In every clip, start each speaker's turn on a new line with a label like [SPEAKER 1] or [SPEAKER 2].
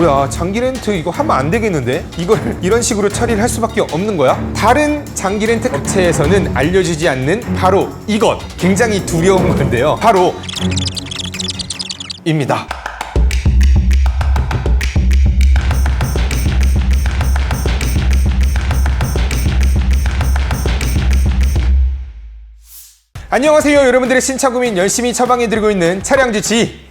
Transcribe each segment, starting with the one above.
[SPEAKER 1] 뭐야, 장기 렌트 이거 하면 안 되겠는데? 이걸 이런 식으로 처리를 할 수밖에 없는 거야? 다른 장기 렌트 업체에서는 알려주지 않는 바로 이것, 굉장히 두려운 건데요. 바로 입니다. 안녕하세요. 여러분들의 신차 고민 열심히 처방해드리고 있는 차량주치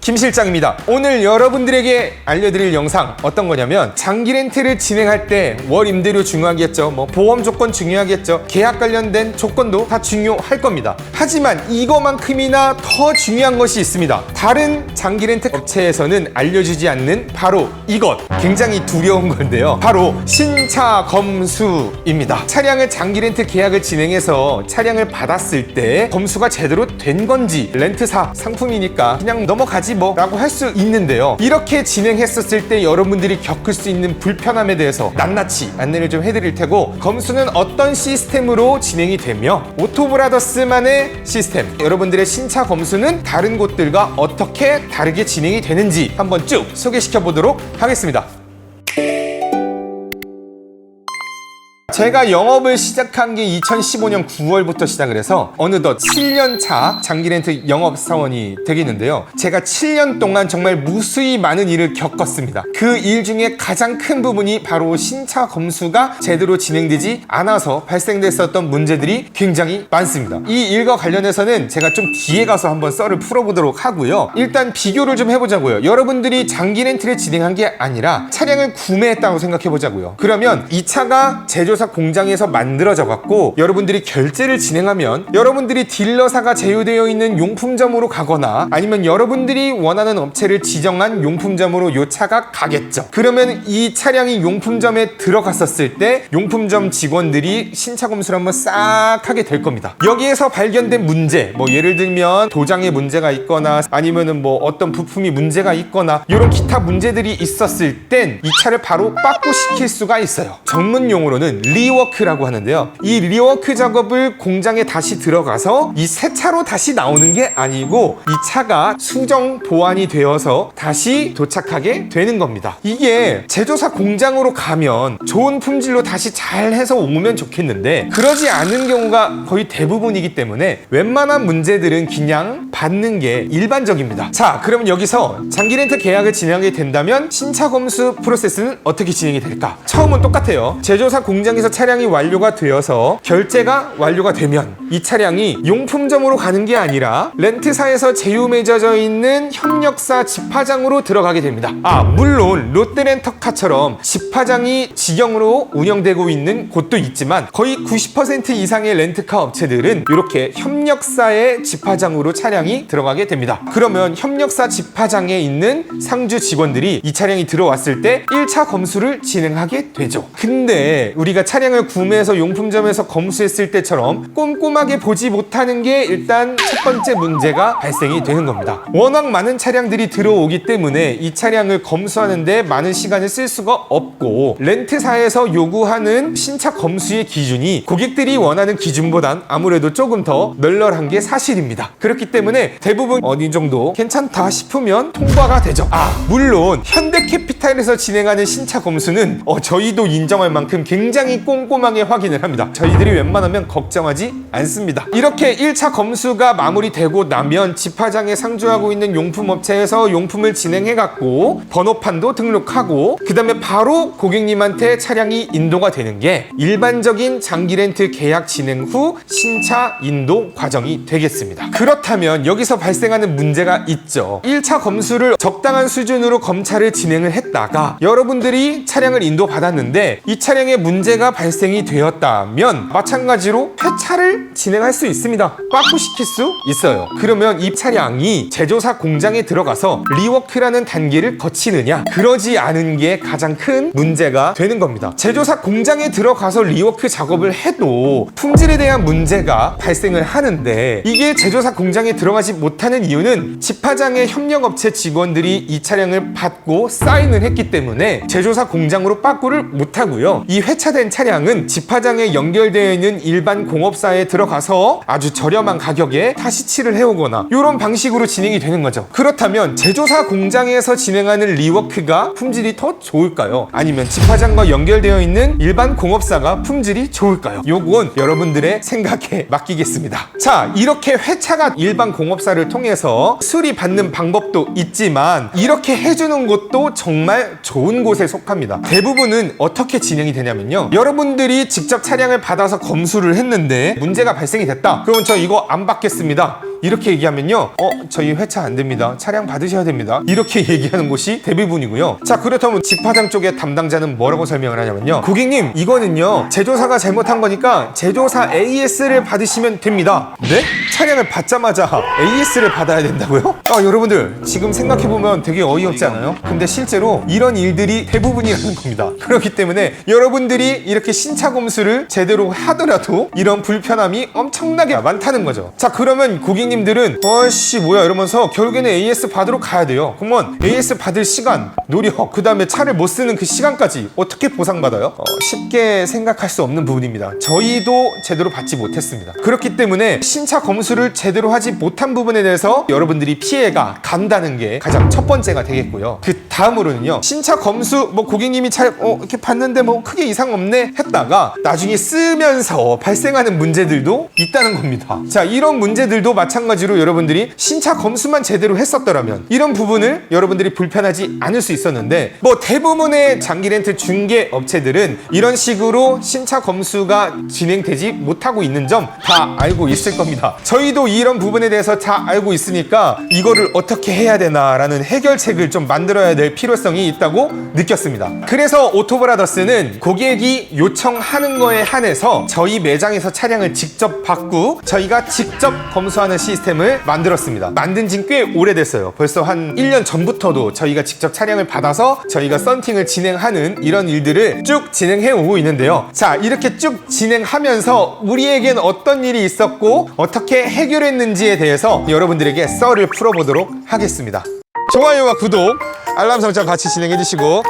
[SPEAKER 1] 김 실장입니다. 오늘 여러분들에게 알려드릴 영상 어떤 거냐면, 장기 렌트를 진행할 때 월 임대료 중요하겠죠, 뭐 보험 조건 중요하겠죠, 계약 관련된 조건도 다 중요할 겁니다. 하지만 이거만큼이나 더 중요한 것이 있습니다. 다른 장기 렌트 업체에서는 알려주지 않는 바로 이것, 굉장히 두려운 건데요. 바로 신차 검수입니다. 차량을 장기 렌트 계약을 진행해서 차량을 받았을 때 검수가 제대로 된 건지, 렌트사 상품이니까 그냥 넘어가지 뭐 라고 할 수 있는데요. 이렇게 진행했었을 때 여러분들이 겪을 수 있는 불편함에 대해서 낱낱이 안내를 좀 해드릴 테고, 검수는 어떤 시스템으로 진행이 되며 오토브라더스만의 시스템, 여러분들의 신차 검수는 다른 곳들과 어떻게 다르게 진행이 되는지 한번 쭉 소개시켜 보도록 하겠습니다. 제가 영업을 시작한 게 2015년 9월부터 시작을 해서 어느덧 7년차 장기렌트 영업사원이 되겠는데요. 제가 7년 동안 정말 무수히 많은 일을 겪었습니다. 그 일 중에 가장 큰 부분이 바로 신차 검수가 제대로 진행되지 않아서 발생됐었던 문제들이 굉장히 많습니다. 이 일과 관련해서는 제가 좀 뒤에 가서 한번 썰을 풀어보도록 하고요. 일단 비교를 좀 해보자고요. 여러분들이 장기렌트를 진행한 게 아니라 차량을 구매했다고 생각해보자고요. 그러면 이 차가 제조사 공장에서 만들어져 갖고 여러분들이 결제를 진행하면 여러분들이 딜러사가 제휴되어 있는 용품점으로 가거나 아니면 여러분들이 원하는 업체를 지정한 용품점으로 이 차가 가겠죠. 그러면 이 차량이 용품점에 들어갔었을 때 용품점 직원들이 신차 검수를 한번 싹 하게 될 겁니다. 여기에서 발견된 문제, 뭐 예를 들면 도장에 문제가 있거나 아니면은 뭐 어떤 부품이 문제가 있거나 이런 기타 문제들이 있었을 땐 이 차를 바로 빠꾸시킬 수가 있어요. 전문 용어로는 리워크라고 하는데요. 이 리워크 작업을 공장에 다시 들어가서 이 새 차로 다시 나오는 게 아니고 이 차가 수정 보완이 되어서 다시 도착하게 되는 겁니다. 이게 제조사 공장으로 가면 좋은 품질로 다시 잘 해서 오면 좋겠는데 그러지 않은 경우가 거의 대부분이기 때문에 웬만한 문제들은 그냥 받는 게 일반적입니다. 자, 그러면 여기서 장기 렌트 계약을 진행하게 된다면 신차 검수 프로세스는 어떻게 진행이 될까? 처음은 똑같아요. 제조사 공장에서 차량이 완료가 되어서 결제가 완료가 되면 이 차량이 용품점으로 가는 게 아니라 렌트사에서 제휴 맺어져 있는 협력사 집화장으로 들어가게 됩니다. 물론 롯데렌터카처럼 집화장이 직영으로 운영되고 있는 곳도 있지만 거의 90% 이상의 렌트카 업체들은 이렇게 협력사의 집화장으로 차량이 들어가게 됩니다. 그러면 협력사 집화장에 있는 상주 직원들이 이 차량이 들어왔을 때 1차 검수를 진행하게 되죠. 근데 우리가 차량을 구매해서 용품점에서 검수했을 때처럼 꼼꼼하게 보지 못하는 게 일단 첫 번째 문제가 발생이 되는 겁니다. 워낙 많은 차량들이 들어오기 때문에 이 차량을 검수하는데 많은 시간을 쓸 수가 없고 렌트사에서 요구하는 신차 검수의 기준이 고객들이 원하는 기준보단 아무래도 조금 더 널널한 게 사실입니다. 그렇기 때문에 대부분 어느 정도 괜찮다 싶으면 통과가 되죠. 물론 현대캐피탈에서 진행하는 신차 검수는 저희도 인정할 만큼 굉장히 꼼꼼하게 확인을 합니다. 저희들이 웬만하면 걱정하지 않습니다. 이렇게 1차 검수가 마무리되고 나면 집화장에 상주하고 있는 용품업체에서 용품을 진행해갖고 번호판도 등록하고 그 다음에 바로 고객님한테 차량이 인도가 되는 게 일반적인 장기 렌트 계약 진행 후 신차 인도 과정이 되겠습니다. 그렇다면 여기서 발생하는 문제가 있죠. 1차 검수를 적당한 수준으로 검찰을 진행을 했다가 여러분들이 차량을 인도받았는데 이 차량에 문제가 발생이 되었다면 마찬가지로 회차를 진행할 수 있습니다. 빠꾸시킬 수 있어요. 그러면 이 차량이 제조사 공장에 들어가서 리워크라는 단계를 거치느냐? 그러지 않은 게 가장 큰 문제가 되는 겁니다. 제조사 공장에 들어가서 리워크 작업을 해도 품질에 대한 문제가 발생을 하는데 이게 제조사 공장에 들어가지 못하는 이유는 집화장의 협력업체 직원들이 이 차량을 받고 사인을 했기 때문에 제조사 공장으로 빠꾸를 못하고요. 이 회차된 차량은 집화장에 연결되어 있는 일반 공업사에 들어가서 아주 저렴한 가격에 타시치를 해오거나 이런 방식으로 진행이 되는 거죠. 그렇다면 제조사 공장에서 진행하는 리워크가 품질이 더 좋을까요? 아니면 집화장과 연결되어 있는 일반 공업사가 품질이 좋을까요? 요건 여러분들의 생각에 맡기겠습니다. 자, 이렇게 회차가 일반 공업사를 통해서 수리받는 방법도 있지만 이렇게 해주는 곳도 정말 좋은 곳에 속합니다. 대부분은 어떻게 진행이 되냐면요, 여러분들이 직접 차량을 받아서 검수를 했는데 문제가 발생이 됐다. 그러면 저 이거 안 받겠습니다. 이렇게 얘기하면요, 저희 회차 안 됩니다. 차량 받으셔야 됩니다. 이렇게 얘기하는 곳이 대부분이고요. 자, 그렇다면 집화장 쪽의 담당자는 뭐라고 설명을 하냐면요, 고객님, 이거는요 제조사가 잘못한 거니까 제조사 AS를 받으시면 됩니다. 네? 차량을 받자마자 AS를 받아야 된다고요? 여러분들 지금 생각해보면 되게 어이없지 않아요? 근데 실제로 이런 일들이 대부분이라는 겁니다. 그렇기 때문에 여러분들이 이렇게 신차 검수를 제대로 하더라도 이런 불편함이 엄청나게 많다는 거죠. 자, 그러면 고객님들은 어이씨 뭐야 이러면서 결국에는 AS 받으러 가야 돼요. 그러면 AS 받을 시간, 노력, 그 다음에 차를 못 쓰는 그 시간까지 어떻게 보상받아요? 쉽게 생각할 수 없는 부분입니다. 저희도 제대로 받지 못했습니다. 그렇기 때문에 신차 검수를 제대로 하지 못한 부분에 대해서 여러분들이 피해가 간다는 게 가장 첫 번째가 되겠고요. 그 다음으로는요, 신차 검수 고객님이 차 이렇게 봤는데 크게 이상 없네 했다가 나중에 쓰면서 발생하는 문제들도 있다는 겁니다. 자, 이런 문제들도 마찬가지로 여러분들이 신차 검수만 제대로 했었더라면 이런 부분을 여러분들이 불편하지 않을 수 있었는데, 대부분의 장기 렌트 중개 업체들은 이런 식으로 신차 검수가 진행되지 못하고 있는 점 다 알고 있을 겁니다. 저희도 이런 부분에 대해서 다 알고 있으니까 이거를 어떻게 해야 되나라는 해결책을 좀 만들어야 될 필요성이 있다고 느꼈습니다. 그래서 오토브라더스는 고객이 요청하는 거에 한해서 저희 매장에서 차량을 직접 받고 저희가 직접 검수하는 시스템을 만들었습니다. 만든 지 꽤 오래됐어요. 벌써 한 1년 전부터도 저희가 직접 차량을 받아서 저희가 썬팅을 진행하는 이런 일들을 쭉 진행해 오고 있는데요. 자, 이렇게 쭉 진행하면서 우리에겐 어떤 일이 있었고 어떻게 해결했는지에 대해서 여러분들에게 썰을 풀어보도록 하겠습니다. 좋아요와 구독, 알람 설정 같이 진행해 주시고,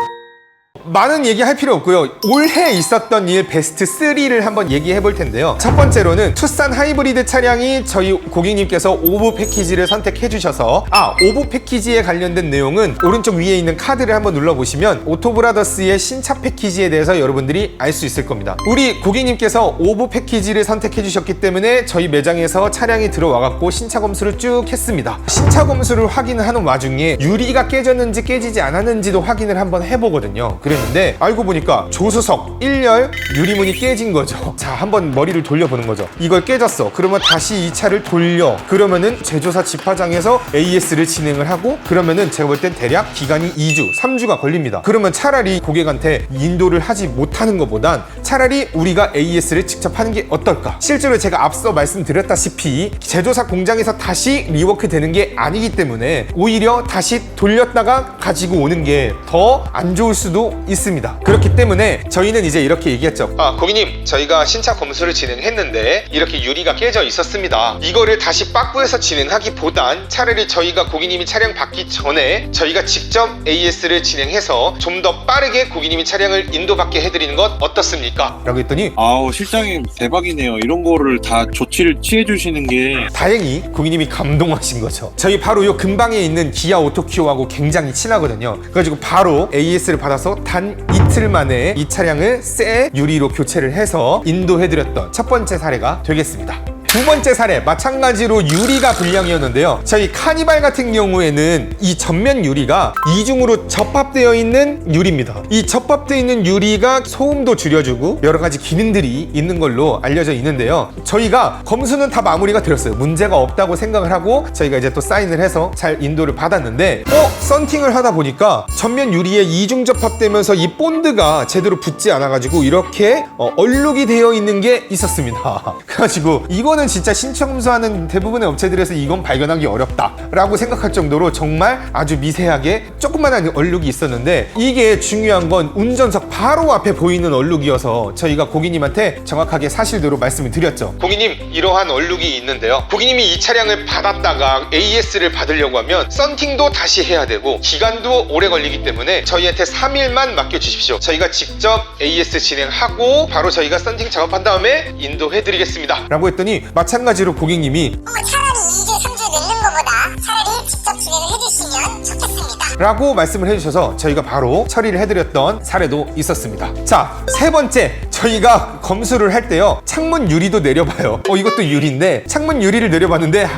[SPEAKER 1] 많은 얘기할 필요 없고요. 올해 있었던 일 베스트 3를 한번 얘기해 볼 텐데요. 첫 번째로는 투싼 하이브리드 차량이 저희 고객님께서 오브 패키지를 선택해 주셔서, 오브 패키지에 관련된 내용은 오른쪽 위에 있는 카드를 한번 눌러보시면 오토브라더스의 신차 패키지에 대해서 여러분들이 알 수 있을 겁니다. 우리 고객님께서 오브 패키지를 선택해 주셨기 때문에 저희 매장에서 차량이 들어와갖고 신차 검수를 쭉 했습니다. 신차 검수를 확인하는 와중에 유리가 깨졌는지 깨지지 않았는지도 확인을 한번 해보거든요. 그랬는데 알고 보니까 조수석 1열 유리문이 깨진 거죠. 자, 한번 머리를 돌려보는 거죠. 이걸 깨졌어. 그러면 다시 이 차를 돌려. 그러면은 제조사 집화장에서 AS를 진행을 하고, 그러면은 제가 볼 땐 대략 기간이 2주, 3주가 걸립니다. 그러면 차라리 고객한테 인도를 하지 못하는 것보단 차라리 우리가 AS를 직접 하는 게 어떨까? 실제로 제가 앞서 말씀드렸다시피 제조사 공장에서 다시 리워크 되는 게 아니기 때문에 오히려 다시 돌렸다가 가지고 오는 게 더 안 좋을 수도 있습니다. 그렇기 때문에 저희는 이제 이렇게 얘기했죠. 고객님, 저희가 신차 검수를 진행했는데 이렇게 유리가 깨져 있었습니다. 이거를 다시 빠꾸해서 진행하기보단 차라리 저희가 고객님이 차량 받기 전에 저희가 직접 AS를 진행해서 좀 더 빠르게 고객님이 차량을 인도받게 해드리는 것 어떻습니까? 라고 했더니
[SPEAKER 2] 실장님 대박이네요. 이런 거를 다 조치를 취해 주시는 게.
[SPEAKER 1] 다행히 고객님이 감동하신 거죠. 저희 바로 요 근방에 있는 기아 오토키오하고 굉장히 친하거든요. 그래가지고 바로 AS를 받아서 단 이틀 만에 이 차량을 새 유리로 교체를 해서 인도해드렸던 첫 번째 사례가 되겠습니다. 두 번째 사례, 마찬가지로 유리가 불량이었는데요. 저희 카니발 같은 경우에는 이 전면 유리가 이중으로 접합되어 있는 유리입니다. 이 접합되어 있는 유리가 소음도 줄여주고 여러 가지 기능들이 있는 걸로 알려져 있는데요. 저희가 검수는 다 마무리가 되었어요. 문제가 없다고 생각을 하고 저희가 이제 또 사인을 해서 잘 인도를 받았는데, 썬팅을 하다 보니까 전면 유리에 이중 접합되면서 이 본드가 제대로 붙지 않아가지고 이렇게 얼룩이 되어 있는 게 있었습니다. 그래가지고 이거는 저는 진짜 신청검수하는 대부분의 업체들에서 이건 발견하기 어렵다라고 생각할 정도로 정말 아주 미세하게 조그만한 얼룩이 있었는데, 이게 중요한 건 운전석 바로 앞에 보이는 얼룩이어서 저희가 고객님한테 정확하게 사실대로 말씀을 드렸죠. 고객님, 이러한 얼룩이 있는데요, 고객님이 이 차량을 받았다가 AS를 받으려고 하면 썬팅도 다시 해야 되고 기간도 오래 걸리기 때문에 저희한테 3일만 맡겨주십시오. 저희가 직접 AS 진행하고 바로 저희가 썬팅 작업한 다음에 인도해드리겠습니다 라고 했더니, 마찬가지로 고객님이
[SPEAKER 3] 차라리 2주, 3주 늦는 것보다 차라리 직접 진행을 해주시면 좋겠습니다
[SPEAKER 1] 라고 말씀을 해주셔서 저희가 바로 처리를 해드렸던 사례도 있었습니다. 자, 세 번째, 저희가 검수를 할 때요, 창문 유리도 내려봐요. 이것도 유리인데 창문 유리를 내려봤는데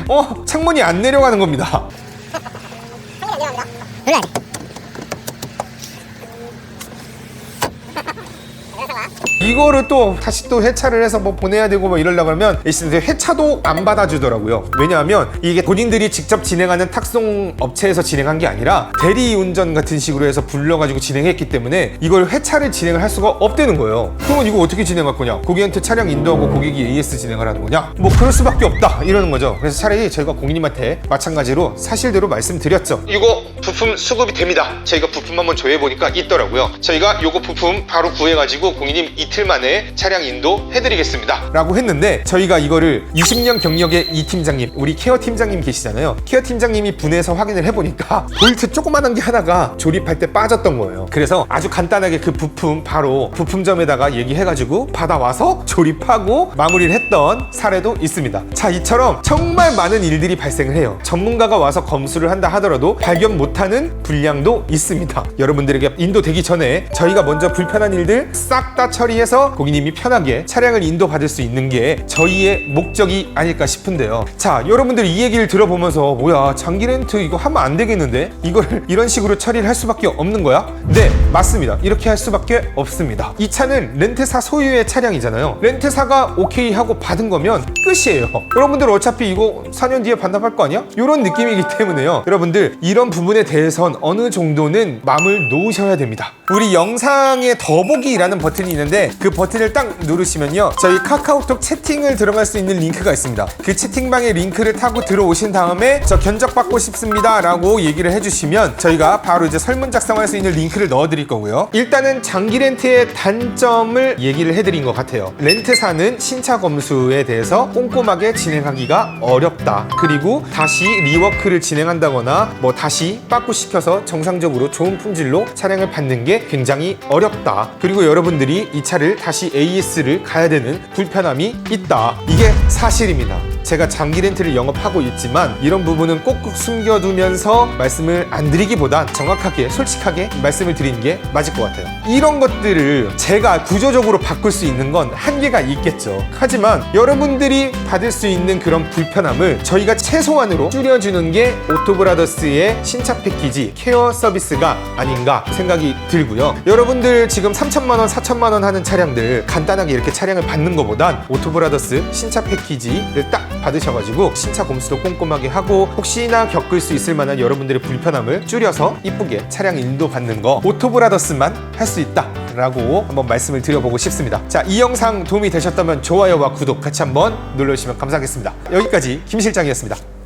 [SPEAKER 1] 창문이 안 내려가는 겁니다. 이거를 또 다시 또 회차를 해서 뭐 보내야 되고 뭐 이러려고 하면 회차도 안 받아주더라고요. 왜냐하면 이게 본인들이 직접 진행하는 탁송 업체에서 진행한 게 아니라 대리운전 같은 식으로 해서 불러가지고 진행했기 때문에 이걸 회차를 진행을 할 수가 없다는 거예요. 그러면 이거 어떻게 진행할 거냐? 고객한테 차량 인도하고 고객이 AS 진행을 하는 거냐? 뭐 그럴 수밖에 없다 이러는 거죠. 그래서 차라리 저희가 고객님한테 마찬가지로 사실대로 말씀드렸죠. 이거 부품 수급이 됩니다. 저희가 부품 한번 조회해보니까 있더라고요. 저희가 요거 부품 바로 구해가지고 고객님 이틀 만에 차량 인도 해드리겠습니다 라고 했는데, 저희가 이거를 20년 경력의 이 팀장님, 우리 케어 팀장님 계시잖아요. 케어 팀장님이 분해서 확인을 해보니까 볼트 조그만한 게 하나가 조립할 때 빠졌던 거예요. 그래서 아주 간단하게 그 부품 바로 부품점에다가 얘기해가지고 받아와서 조립하고 마무리를 했던 사례도 있습니다. 자, 이처럼 정말 많은 일들이 발생을 해요. 전문가가 와서 검수를 한다 하더라도 발견 못하는 불량도 있습니다. 여러분들에게 인도되기 전에 저희가 먼저 불편한 일들 싹 다 처리해서 고객님이 편하게 차량을 인도받을 수 있는 게 저희의 목적이 아닐까 싶은데요. 자, 여러분들 이 얘기를 들어보면서 뭐야, 장기 렌트 이거 하면 안 되겠는데? 이걸 이런 식으로 처리를 할 수밖에 없는 거야? 네, 맞습니다. 이렇게 할 수밖에 없습니다. 이 차는 렌트사 소유의 차량이잖아요. 렌트사가 오케이 하고 받은 거면 끝이에요. 여러분들 어차피 이거 4년 뒤에 반납할 거 아니야? 이런 느낌이기 때문에요. 여러분들 이런 부분에 대해선 어느 정도는 마음을 놓으셔야 됩니다. 우리 영상에 더보기라는 버튼이 있는데 그 버튼을 딱 누르시면요, 저희 카카오톡 채팅을 들어갈 수 있는 링크가 있습니다. 그 채팅방에 링크를 타고 들어오신 다음에 저 견적받고 싶습니다 라고 얘기를 해주시면 저희가 바로 이제 설문 작성할 수 있는 링크를 넣어 드릴 거고요. 일단은 장기 렌트의 단점을 얘기를 해드린 것 같아요. 렌트사는 신차 검수에 대해서 꼼꼼하게 진행하기가 어렵다. 그리고 다시 리워크를 진행한다거나 뭐 다시 빠꾸시켜서 정상적으로 좋은 품질로 차량을 받는 게 굉장히 어렵다. 그리고 여러분들이 이 차를 다시 AS를 가야 되는 불편함이 있다. 이게 사실입니다. 제가 장기 렌트를 영업하고 있지만 이런 부분은 꼭꼭 숨겨두면서 말씀을 안 드리기보단 정확하게 솔직하게 말씀을 드리는 게 맞을 것 같아요. 이런 것들을 제가 구조적으로 바꿀 수 있는 건 한계가 있겠죠. 하지만 여러분들이 받을 수 있는 그런 불편함을 저희가 최소한으로 줄여주는 게 오토브라더스의 신차 패키지 케어 서비스가 아닌가 생각이 들고요. 여러분들 지금 3천만 원, 4천만 원 하는 차량들 간단하게 이렇게 차량을 받는 것보단 오토브라더스 신차 패키지를 딱 받으셔가지고 신차 검수도 꼼꼼하게 하고 혹시나 겪을 수 있을 만한 여러분들의 불편함을 줄여서 이쁘게 차량 인도 받는 거 오토브라더스만 할 수 있다 라고 한번 말씀을 드려보고 싶습니다. 자, 이 영상 도움이 되셨다면 좋아요와 구독 같이 한번 눌러주시면 감사하겠습니다. 여기까지 김 실장이었습니다.